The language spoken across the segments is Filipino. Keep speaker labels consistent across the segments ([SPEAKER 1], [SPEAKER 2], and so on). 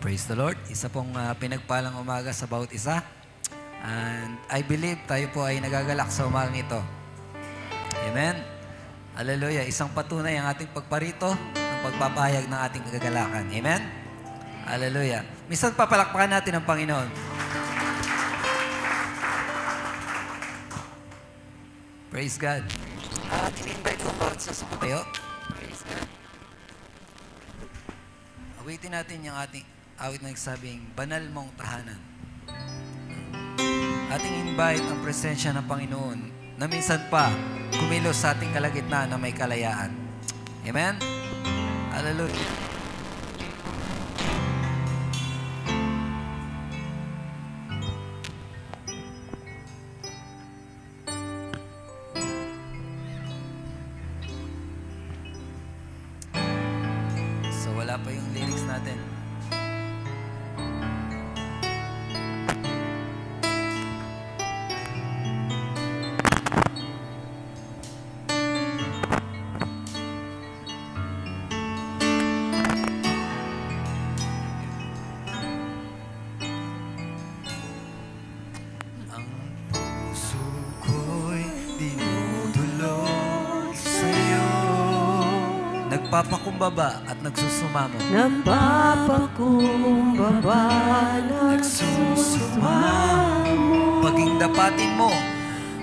[SPEAKER 1] Praise the Lord. Isa pong pinagpalang umaga sa bawat isa. And I believe tayo po ay nagagalak sa umagang ito. Amen. Hallelujah. Isang patunay ang ating pagparito ng pagpapahayag ng ating kagalakan. Amen. Hallelujah. Minsan papalakpakan natin ang Panginoon. Praise God. In-invite ko bawat sa tayo. Praise God. Awitin natin yung ating awit na nagsabing, banal mong tahanan. Ating invite ang presensya ng Panginoon na minsan pa kumilos sa ating kalagitnaan na may kalayaan. Amen? Hallelujah. So wala pa yung lyrics natin. Nagpapakumbaba at nagsusumamo.
[SPEAKER 2] Nagpapakumbaba, nagsusumamo.
[SPEAKER 1] Maging dapatin mo.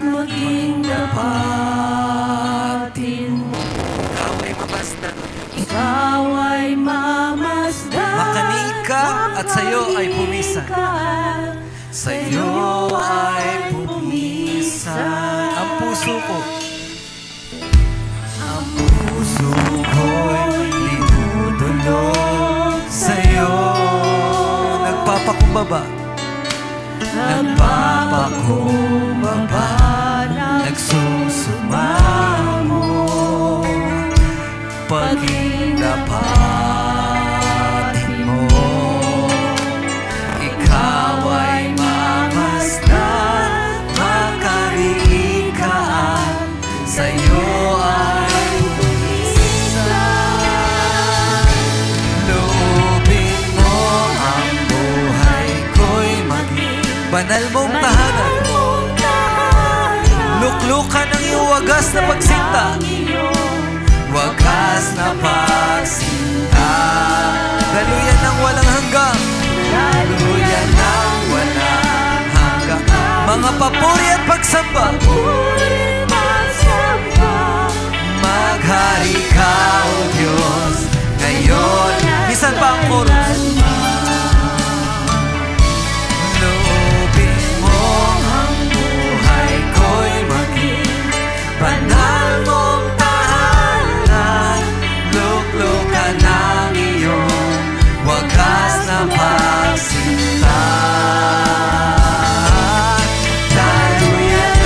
[SPEAKER 2] Maging dapatin mo.
[SPEAKER 1] Ikaw ay mamasdan.
[SPEAKER 2] Ikaw ay mamasdan.
[SPEAKER 1] Makanig ka at sa'yo ay pumisan. Sa'yo ay pumisan. Ang puso ko. Ang puso ko'y dinudulog sa'yo. Nagpapakumbaba. Nagpapakumbaba. Nagsusumamo. Paging dapatin mo. Ikaw ay mamasdan. Makarinig ka at sa'yo ay pumisan. Loobin mo ang buhay ko'y maging banal mong tahanan. Luklukan ang iyong wagas na pagsinta. Wagas na pagsinta. Daluyan ng walang hanggang. Daluyan ng walang hanggang. Mga papuri at pagsamba. Maghari ka, O Diyos, ngayon. Minsan pa ang chorus. Loobin mo ang buhay ko'y maging banal mong tahanan. Luklukan ang iyong wagas na pagsinta. Daluyan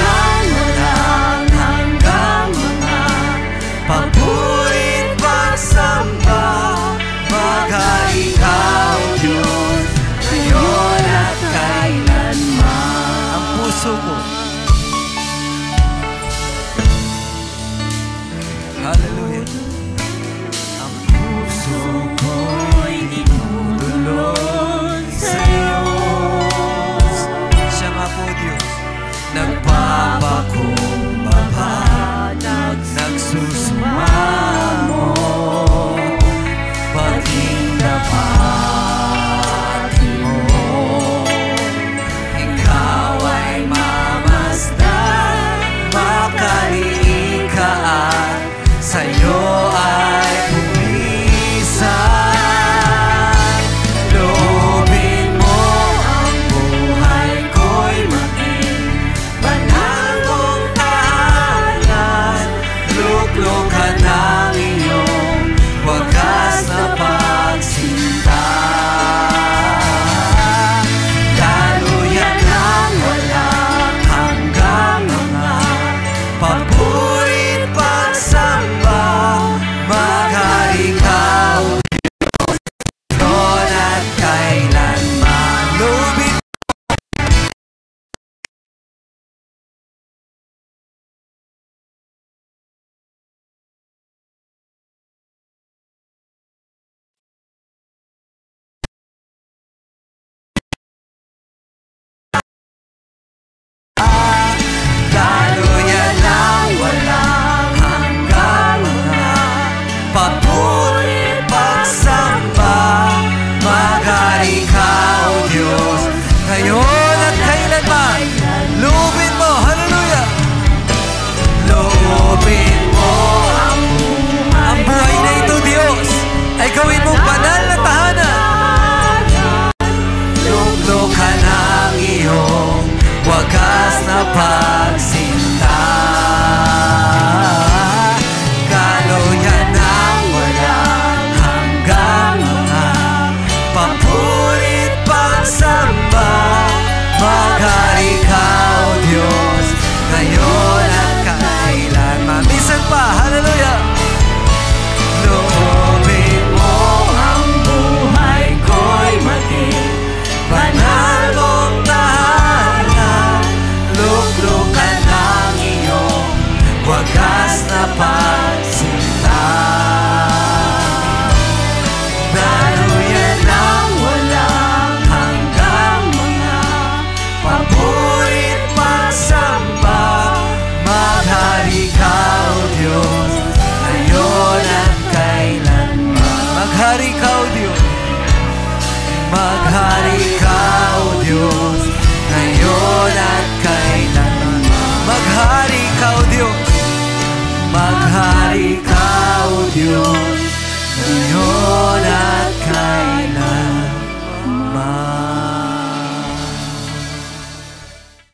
[SPEAKER 1] Diyos.